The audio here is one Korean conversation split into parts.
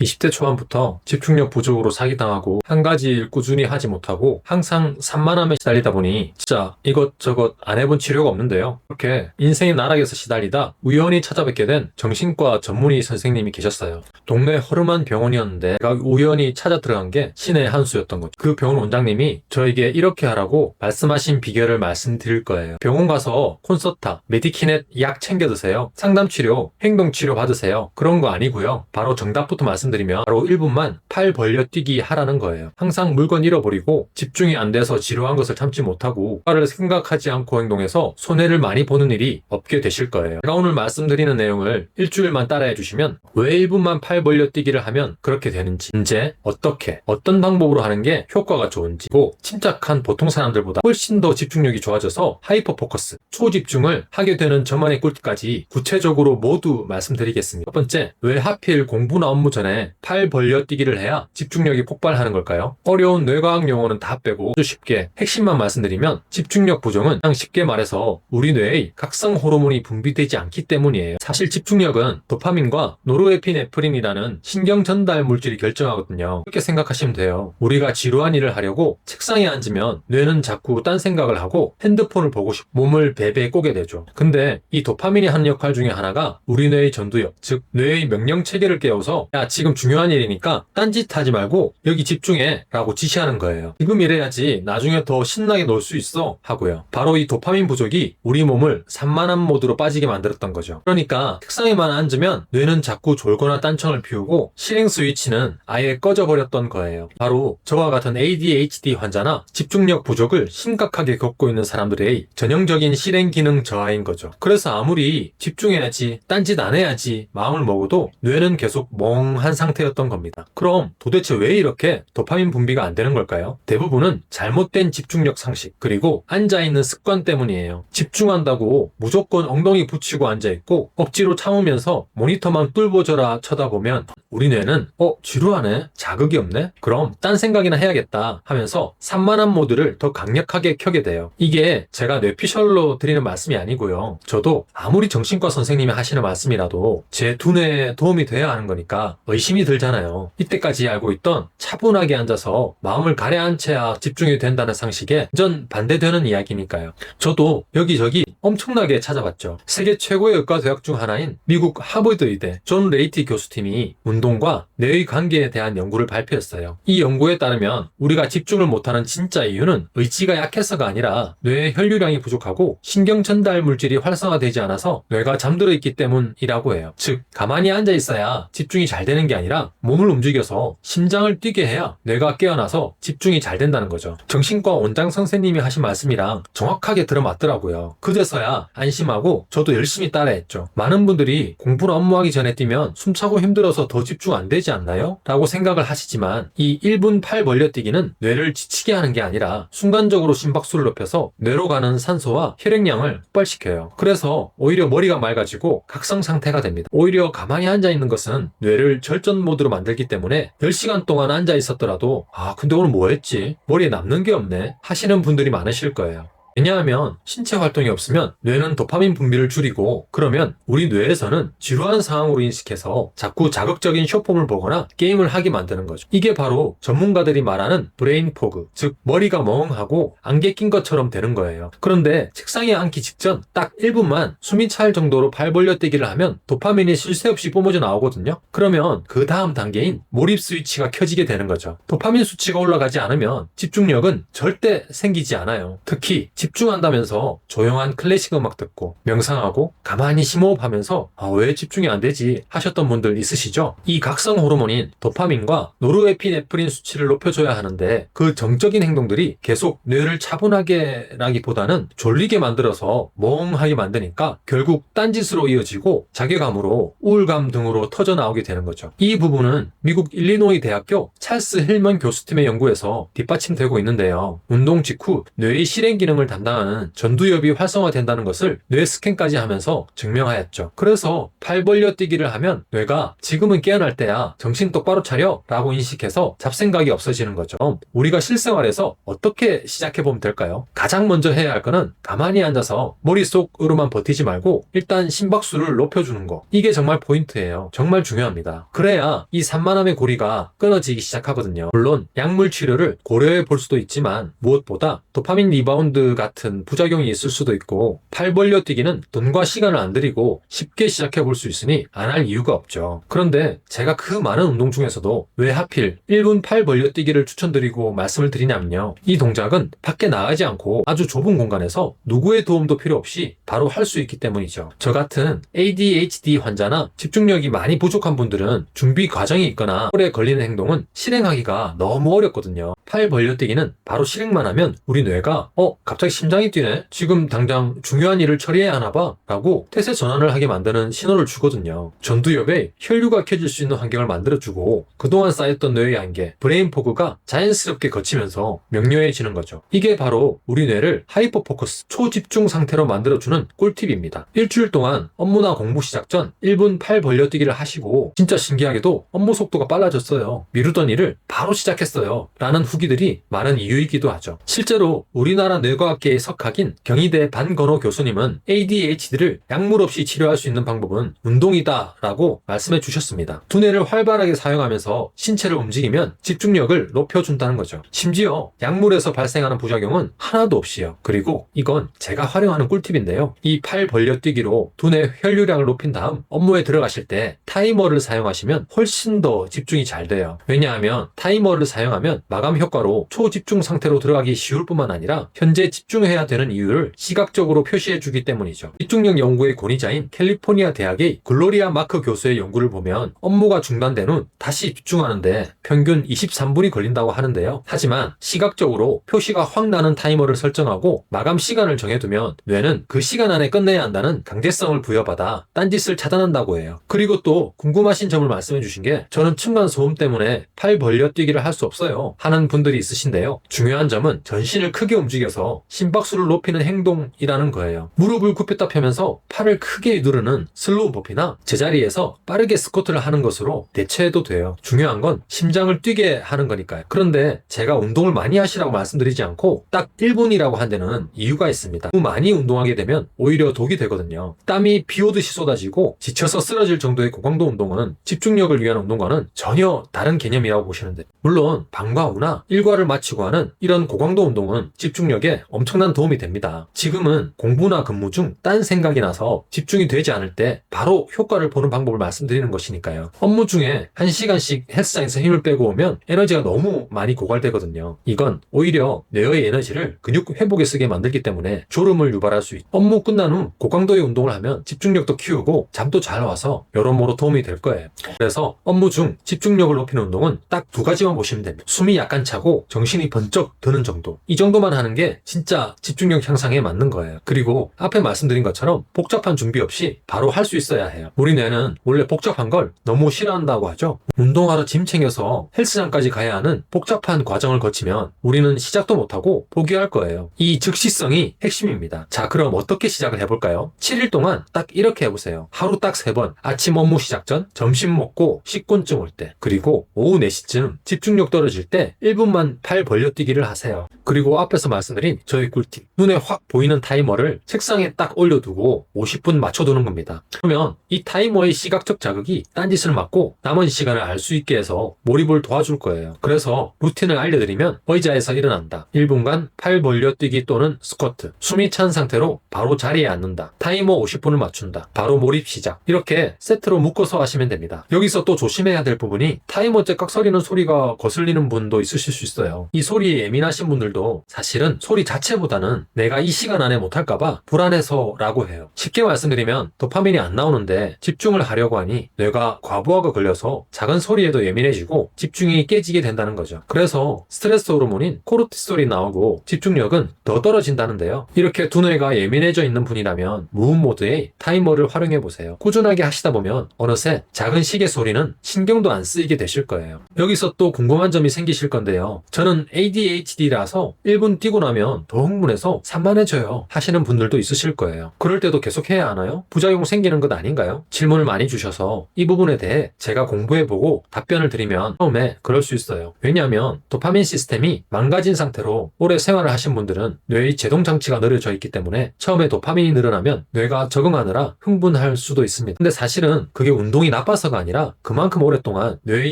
20대 초반부터 집중력 부족으로 사기당하고 한 가지 일 꾸준히 하지 못하고 항상 산만함에 시달리다 보니 진짜 이것저것 안 해본 치료가 없는데요. 그렇게 인생의 나락에서 시달리다 우연히 찾아뵙게 된 정신과 전문의 선생님이 계셨어요. 동네 허름한 병원이었는데 제가 우연히 찾아 들어간 게 신의 한 수였던 거죠. 그 병원 원장님이 저에게 이렇게 하라고 말씀하신 비결을 말씀드릴 거예요. 병원 가서 콘서타, 메디키넷 약 챙겨 드세요. 상담치료, 행동치료 받으세요. 그런 거 아니고요. 바로 정답부터 말씀드리면 바로 1분만 팔 벌려 뛰기 하라는 거예요. 항상 물건 잃어버리고 집중이 안 돼서 지루한 것을 참지 못하고 화를 생각하지 않고 행동해서 손해를 많이 보는 일이 없게 되실 거예요. 제가 오늘 말씀드리는 내용을 일주일만 따라해 주시면 왜 1분만 팔 벌려 뛰기를 하면 그렇게 되는지, 언제, 어떻게, 어떤 방법으로 하는 게 효과가 좋은지, 침착한 보통 사람들보다 훨씬 더 집중력이 좋아져서 하이퍼 포커스, 초집중을 하게 되는 저만의 꿀팁까지 구체적으로 모두 말씀드리겠습니다. 첫 번째, 왜 하필 공부나 업무 전에 팔 벌려 뛰기를 해야 집중력이 폭발하는 걸까요? 어려운 뇌과학 용어는 다 빼고 아주 쉽게 핵심만 말씀드리면 집중력 부족은 그냥 쉽게 말해서 우리 뇌의 각성 호르몬이 분비되지 않기 때문이에요. 사실 집중력은 도파민과 노르에피네프린이라는 신경 전달 물질이 결정하거든요. 이렇게 생각하시면 돼요. 우리가 지루한 일을 하려고 책상에 앉으면 뇌는 자꾸 딴 생각을 하고 핸드폰을 보고 싶고 몸을 베베 꼬게 되죠. 근데 이 도파민이 하는 역할 중에 하나가 우리 뇌의 전두엽, 즉 뇌의 명령 체계를 깨워서 야 지금 중요한 일이니까 딴짓 하지 말고 여기 집중해 라고 지시하는 거예요. 지금 이래야지 나중에 더 신나게 놀 수 있어 하고요. 바로 이 도파민 부족이 우리 몸을 산만한 모드로 빠지게 만들었던 거죠. 그러니까 책상에만 앉으면 뇌는 자꾸 졸거나 딴청을 피우고 실행 스위치는 아예 꺼져버렸던 거예요. 바로 저와 같은 ADHD 환자나 집중력 부족을 심각하게 겪고 있는 사람들의 전형적인 실행 기능 저하인 거죠. 그래서 아무리 집중해야지, 딴짓 안 해야지 마음을 먹어도 뇌는 계속 멍한 상태였던 겁니다. 그럼 도대체 왜 이렇게 도파민 분비가 안 되는 걸까요? 대부분은 잘못된 집중력 상식, 그리고 앉아있는 습관 때문이에요. 집중한다고 무조건 엉덩이 붙이고 앉아있고 억지로 참으면서 모니터만 뚫어져라 쳐다보면 우리 뇌는 지루하네? 자극이 없네? 그럼 딴 생각이나 해야겠다 하면서 산만한 모드를 더 강력하게 켜게 돼요. 이게 제가 뇌피셜로 드리는 말씀이 아니고요. 저도 아무리 정신과 선생님이 하시는 말씀이라도 제 두뇌에 도움이 돼야 하는 거니까 의심이 들잖아요. 이때까지 알고 있던 차분하게 앉아서 마음을 가라앉혀야 집중이 된다는 상식에 완전 반대되는 이야기니까요. 저도 여기저기 엄청나게 찾아봤죠. 세계 최고의 의과 대학 중 하나인 미국 하버드 의대 존 레이티 교수팀이 운동과 뇌의 관계에 대한 연구를 발표했어요. 이 연구에 따르면 우리가 집중을 못하는 진짜 이유는 의지가 약해서가 아니라 뇌의 혈류량이 부족하고 신경 전달 물질이 활성화되지 않아서 뇌가 잠들어 있기 때문이라고 해요. 즉 가만히 앉아 있어야 집중이 잘 되는 게 아니라 몸을 움직여서 심장을 뛰게 해야 뇌가 깨어나서 집중이 잘 된다는 거죠. 정신과 원장 선생님이 하신 말씀이랑 정확하게 들어맞더라고요. 그제서야 안심하고 저도 열심히 따라했죠. 많은 분들이 공부나 업무하기 전에 뛰면 숨차고 힘들어서 더 집중 안 되지 않나요? 라고 생각을 하시지만 이 1분 팔 벌려뛰기는 뇌를 지치게 하는 게 아니라 순간적으로 심박수를 높여서 뇌로 가는 산소와 혈액량을 폭발시켜요. 그래서 오히려 머리가 맑아지고 각성 상태가 됩니다. 오히려 가만히 앉아 있는 것은 뇌를 절전 모드로 만들기 때문에 10시간 동안 앉아 있었더라도 근데 오늘 뭐 했지? 머리에 남는 게 없네 하시는 분들이 많으실 거예요. 왜냐하면 신체 활동이 없으면 뇌는 도파민 분비를 줄이고 그러면 우리 뇌에서는 지루한 상황으로 인식해서 자꾸 자극적인 쇼폼을 보거나 게임을 하게 만드는 거죠. 이게 바로 전문가들이 말하는 브레인 포그, 즉 머리가 멍하고 안개 낀 것처럼 되는 거예요. 그런데 책상에 앉기 직전 딱 1분만 숨이 찰 정도로 발 벌려뛰기를 하면 도파민이 쉴 새 없이 뿜어져 나오거든요. 그러면 그 다음 단계인 몰입 스위치가 켜지게 되는 거죠. 도파민 수치가 올라가지 않으면 집중력은 절대 생기지 않아요. 특히 집중한다면서 조용한 클래식 음악 듣고 명상하고 가만히 심호흡하면서 왜 집중이 안 되지 하셨던 분들 있으시죠? 이 각성 호르몬인 도파민과 노르에피네프린 수치를 높여줘야 하는데 그 정적인 행동들이 계속 뇌를 차분하게 라기보다는 졸리게 만들어서 멍하게 만드니까 결국 딴짓으로 이어지고 자괴감으로 우울감 등으로 터져나오게 되는 거죠. 이 부분은 미국 일리노이 대학교 찰스 힐먼 교수팀의 연구에서 뒷받침되고 있는데요. 운동 직후 뇌의 실행 기능을 담당하는 전두엽이 활성화된다는 것을 뇌 스캔까지 하면서 증명하였죠. 그래서 팔 벌려 뛰기를 하면 뇌가 지금은 깨어날 때야, 정신 똑바로 차려 라고 인식해서 잡생각이 없어지는 거죠. 우리가 실생활에서 어떻게 시작해보면 될까요? 가장 먼저 해야 할 거는 가만히 앉아서 머릿속으로만 버티지 말고 일단 심박수를 높여주는 거. 이게 정말 포인트예요. 정말 중요합니다. 그래야 이 산만함의 고리가 끊어지기 시작하거든요. 물론 약물 치료를 고려해 볼 수도 있지만 무엇보다 도파민 리바운드 같은 부작용이 있을 수도 있고, 팔 벌려 뛰기는 돈과 시간을 안 들이고 쉽게 시작해 볼 수 있으니 안 할 이유가 없죠. 그런데 제가 그 많은 운동 중에서도 왜 하필 1분 팔 벌려 뛰기를 추천드리고 말씀을 드리냐면요, 이 동작은 밖에 나가지 않고 아주 좁은 공간에서 누구의 도움도 필요 없이 바로 할 수 있기 때문이죠. 저 같은 ADHD 환자나 집중력이 많이 부족한 분들은 준비 과정이 있거나 오래 걸리는 행동은 실행하기가 너무 어렵거든요. 팔 벌려뛰기는 바로 실행만 하면 우리 뇌가 갑자기 심장이 뛰네? 지금 당장 중요한 일을 처리해야 하나 봐? 라고 태세 전환을 하게 만드는 신호를 주거든요. 전두엽에 혈류가 켜질 수 있는 환경을 만들어주고 그동안 쌓였던 뇌의 한계, 브레인 포그가 자연스럽게 거치면서 명료해지는 거죠. 이게 바로 우리 뇌를 하이퍼 포커스, 초집중 상태로 만들어주는 꿀팁입니다. 일주일 동안 업무나 공부 시작 전 1분 팔 벌려뛰기를 하시고 진짜 신기하게도 업무 속도가 빨라졌어요. 미루던 일을 바로 시작했어요. 라는 후기들이 많은 이유이기도 하죠. 실제로 우리나라 뇌과학계의 석학인 경희대 반건호 교수님은 ADHD를 약물 없이 치료할 수 있는 방법은 운동이다 라고 말씀해 주셨습니다. 두뇌를 활발하게 사용하면서 신체를 움직이면 집중력을 높여준다는 거죠. 심지어 약물에서 발생하는 부작용은 하나도 없이요. 그리고 이건 제가 활용하는 꿀팁인데요. 이 팔 벌려뛰기로 두뇌 혈류량을 높인 다음 업무에 들어가실 때 타이머를 사용하시면 훨씬 더 집중이 잘 돼요. 왜냐하면 타이머를 사용하면 마감 효과로 초집중 상태로 들어가기 쉬울 뿐만 아니라 현재 집중해야 되는 이유를 시각적으로 표시해 주기 때문이죠. 집중력 연구의 권위자인 캘리포니아 대학의 글로리아 마크 교수의 연구를 보면 업무가 중단된 후 다시 집중하는데 평균 23분이 걸린다고 하는데요. 하지만 시각적으로 표시가 확 나는 타이머를 설정하고 마감 시간을 정해두면 뇌는 그 시간 안에 끝내야 한다는 강제성을 부여받아 딴짓을 차단한다고 해요. 그리고 또 궁금하신 점을 말씀해 주신 게, 저는 층간소음 때문에 팔 벌려뛰기를 할 수 없어요 하는 분들이 있으신데요. 중요한 점은 전신을 크게 움직여서 심박수를 높이는 행동이라는 거예요. 무릎을 굽혔다 펴면서 팔을 크게 누르는 슬로우 버피나 제자리에서 빠르게 스쿼트를 하는 것으로 대체해도 돼요. 중요한 건 심장을 뛰게 하는 거니까요. 그런데 제가 운동을 많이 하시라고 말씀드리지 않고 딱 1분이라고 한 데는 이유가 있습니다. 너무 많이 운동하게 되면 오히려 독이 되거든요. 땀이 비 오듯이 쏟아지고 지쳐서 쓰러질 정도의 고강도 운동은 집중력을 위한 운동과는 전혀 다른 개념이라고 보시면 돼요. 물론 방과 후나 일과를 마치고 하는 이런 고강도 운동은 집중력에 엄청난 도움이 됩니다. 지금은 공부나 근무 중 딴 생각이 나서 집중이 되지 않을 때 바로 효과를 보는 방법을 말씀드리는 것이니까요. 업무 중에 1시간씩 헬스장에서 힘을 빼고 오면 에너지가 너무 많이 고갈되거든요. 이건 오히려 뇌의 에너지를 근육 회복에 쓰게 만들기 때문에 졸음을 유발할 수 있고, 업무 끝난 후 고강도의 운동을 하면 집중력도 키우고 잠도 잘 와서 여러모로 도움이 될 거예요. 그래서 업무 중 집중력을 높이는 운동은 딱 두 가지만 보시면 됩니다. 숨이 약간 차고 정신이 번쩍 드는 정도. 이 정도만 하는 게 진짜 집중력 향상에 맞는 거예요. 그리고 앞에 말씀드린 것처럼 복잡한 준비 없이 바로 할 수 있어야 해요. 우리 뇌는 원래 복잡한 걸 너무 싫어한다고 하죠. 운동하러 짐 챙겨서 헬스장까지 가야 하는 복잡한 과정을 거치면 우리는 시작도 못하고 포기할 거예요. 이 즉시성이 핵심입니다. 자, 그럼 어떻게 시작을 해볼까요? 7일 동안 딱 이렇게 해보세요. 하루 딱 3번. 아침 업무 시작 전, 점심 먹고 식곤증 올 때, 그리고 오후 4시쯤 집중력 떨어질 때 1분만 팔 벌려뛰기를 하세요. 그리고 앞에서 말씀드린 저희 꿀팁, 눈에 확 보이는 타이머를 책상에 딱 올려두고 50분 맞춰두는 겁니다. 그러면 이 타이머의 시각적 자극이 딴짓을 막고 남은 시간을 알 수 있게 해서 몰입을 도와줄 거예요. 그래서 루틴을 알려드리면, 의자에서 일어난다, 1분간 팔 벌려뛰기 또는 스쿼트, 숨이 찬 상태로 바로 자리에 앉는다, 타이머 50분을 맞춘다, 바로 몰입 시작, 이렇게 세트로 묶어서 하시면 됩니다. 여기서 또 조심해야 될 부분이, 타이머 째깍 서리는 소리가 거슬리는 분도 있으실 수 있어요. 이 소리에 예민하신 분들도 사실은 소리 자체보다는 내가 이 시간 안에 못할까봐 불안해서 라고 해요. 쉽게 말씀드리면 도파민이 안 나오는데 집중을 하려고 하니 뇌가 과부하가 걸려서 작은 소리에도 예민해지고 집중이 깨지게 된다는 거죠. 그래서 스트레스 호르몬인 코르티솔이 나오고 집중력은 더 떨어진다는데요. 이렇게 두뇌가 예민해져 있는 분이라면 무음 모드의 타이머를 활용해 보세요. 꾸준하게 하시다 보면 어느새 작은 시계 소리는 신경도 안 쓰이게 되실 거예요. 여기서 또 궁금한 점이 생기실 건데요. 하는데요. 저는 ADHD라서 1분 뛰고 나면 더 흥분해서 산만해져요 하시는 분들도 있으실 거예요. 그럴 때도 계속 해야 하나요? 부작용 생기는 것 아닌가요? 질문을 많이 주셔서 이 부분에 대해 제가 공부해보고 답변을 드리면 처음에 그럴 수 있어요. 왜냐하면 도파민 시스템이 망가진 상태로 오래 생활을 하신 분들은 뇌의 제동장치가 느려져 있기 때문에 처음에 도파민이 늘어나면 뇌가 적응하느라 흥분할 수도 있습니다. 근데 사실은 그게 운동이 나빠서가 아니라 그만큼 오랫동안 뇌의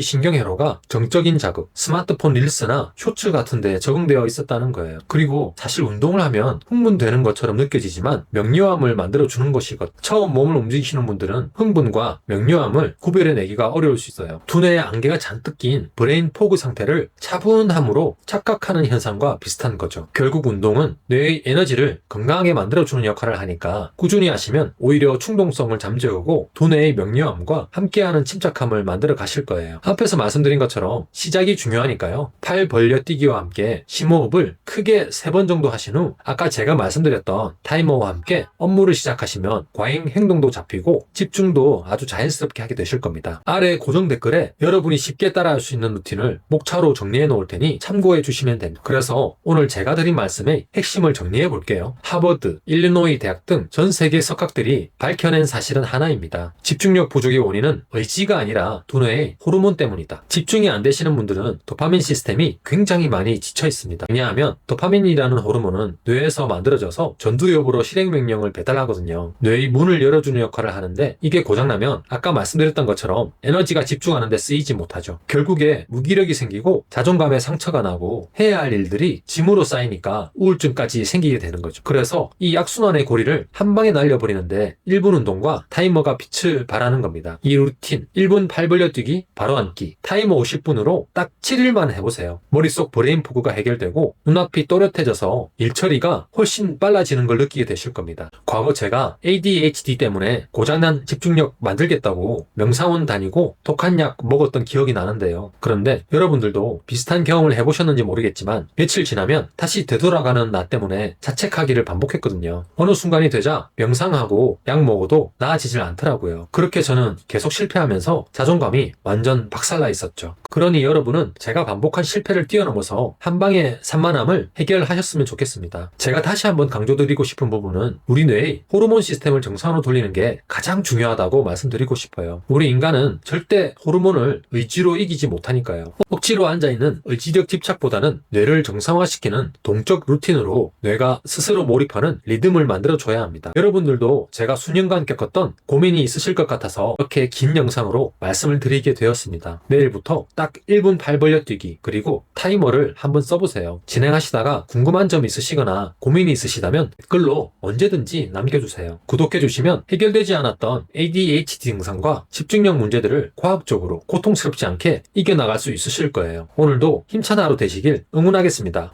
신경회로가 정적인 자극, 스마트폰 릴스나 쇼츠 같은 데 적응되어 있었다는 거예요. 그리고 사실 운동을 하면 흥분되는 것처럼 느껴지지만 명료함을 만들어주는 것이거든요. 처음 몸을 움직이시는 분들은 흥분과 명료함을 구별해내기가 어려울 수 있어요. 두뇌에 안개가 잔뜩 낀 브레인 포그 상태를 차분함으로 착각하는 현상과 비슷한 거죠. 결국 운동은 뇌의 에너지를 건강하게 만들어주는 역할을 하니까 꾸준히 하시면 오히려 충동성을 잠재우고 두뇌의 명료함과 함께하는 침착함을 만들어 가실 거예요. 앞에서 말씀드린 것처럼 시작이 중요하니까요. 팔 벌려뛰기와 함께 심호흡을 크게 3번 정도 하신 후 아까 제가 말씀드렸던 타이머와 함께 업무를 시작하시면 과잉 행동도 잡히고 집중도 아주 자연스럽게 하게 되실 겁니다. 아래 고정 댓글에 여러분이 쉽게 따라할 수 있는 루틴을 목차로 정리해 놓을 테니 참고해 주시면 됩니다. 그래서 오늘 제가 드린 말씀의 핵심을 정리해 볼게요. 하버드, 일리노이 대학 등 전 세계 석학들이 밝혀낸 사실은 하나입니다. 집중력 부족의 원인은 의지가 아니라 두뇌의 호르몬 때문이다. 집중이 안 되시는 분들은 도파민 시스템이 굉장히 많이 지쳐 있습니다. 왜냐하면 도파민이라는 호르몬은 뇌에서 만들어져서 전두엽으로 실행명령을 배달하거든요. 뇌의 문을 열어주는 역할을 하는데 이게 고장나면 아까 말씀드렸던 것처럼 에너지가 집중하는 데 쓰이지 못하죠. 결국에 무기력이 생기고 자존감에 상처가 나고 해야 할 일들이 짐으로 쌓이니까 우울증까지 생기게 되는 거죠. 그래서 이 악순환의 고리를 한 방에 날려버리는데 1분 운동과 타이머가 빛을 발하는 겁니다. 이 루틴 1분 팔 벌려뛰기, 바로 앉기, 타이머 50분으로 딱 7일만 해보세요. 머릿속 브레인 포그가 해결되고 눈앞이 또렷해져서 일 처리가 훨씬 빨라지는 걸 느끼게 되실 겁니다. 과거 제가 ADHD 때문에 고장난 집중력 만들겠다고 명상원 다니고 독한 약 먹었던 기억이 나는데요. 그런데 여러분들도 비슷한 경험을 해보셨는지 모르겠지만 며칠 지나면 다시 되돌아가는 나 때문에 자책하기를 반복했거든요. 어느 순간이 되자 명상하고 약 먹어도 나아지질 않더라고요. 그렇게 저는 계속 실패하면서 자존감이 완전 박살나 있었죠. 그러니 여러분은 제가 반복한 실패를 뛰어넘어서 한 방에 산만함을 해결하셨으면 좋겠습니다. 제가 다시 한번 강조드리고 싶은 부분은 우리 뇌의 호르몬 시스템을 정상으로 돌리는 게 가장 중요하다고 말씀드리고 싶어요. 우리 인간은 절대 호르몬을 의지로 이기지 못하니까요. 억지로 앉아있는 의지력 집착보다는 뇌를 정상화시키는 동적 루틴으로 뇌가 스스로 몰입하는 리듬을 만들어줘야 합니다. 여러분들도 제가 수년간 겪었던 고민이 있으실 것 같아서 이렇게 긴 영상으로 말씀을 드리게 되었습니다. 내일부터 딱 1분 팔 벌려뛰기 그리고 타이머를 한번 써보세요. 진행하시다가 궁금한 점 있으시거나 고민이 있으시다면 댓글로 언제든지 남겨주세요. 구독해주시면 해결되지 않았던 ADHD 증상과 집중력 문제들을 과학적으로 고통스럽지 않게 이겨나갈 수 있으실 거예요. 오늘도 힘찬 하루 되시길 응원하겠습니다.